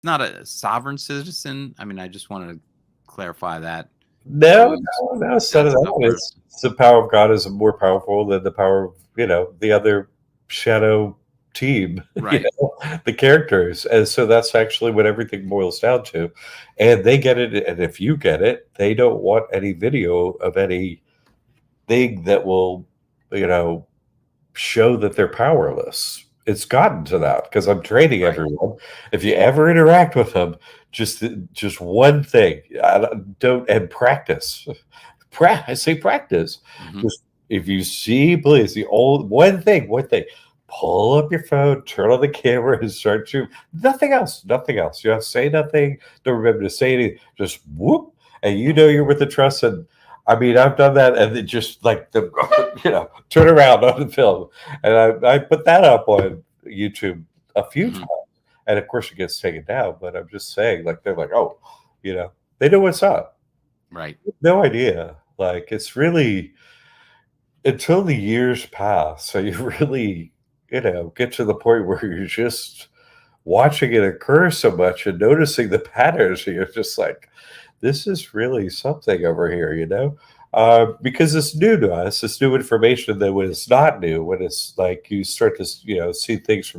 Not a sovereign citizen. I mean, I just wanted to clarify that. It No, was no, no, it's none of that's that. how we're It's the power of God is more powerful than the power of, the other shadow team, right. the characters. And so that's actually what everything boils down to. And they get it. And if you get it, they don't want any video of anything that will, you know, show that they're powerless. It's gotten to that because I'm training Right. everyone. If you ever interact with them, just one thing. Don't and practice. I say practice. Mhm. Just if you see, please, the old one thing. Pull up your phone, turn on the camera, and start to nothing else. Nothing else. You have to say nothing. Don't remember to say anything. Just whoop, and you know you're with the trust. And I mean, I've done that, and it just like the turn around on the film, and I put that up on YouTube a few times, Mhm. and of course it gets taken down. But I'm just saying, like they're like, oh, they know what's up. Right. No idea. Like it's really until the years pass, so you really, get to the point where you're just watching it occur so much and noticing the patterns, and you're just like, this is really something over here, because it's new to us. It's new information that when it's not new, when it's like you start to, see things from a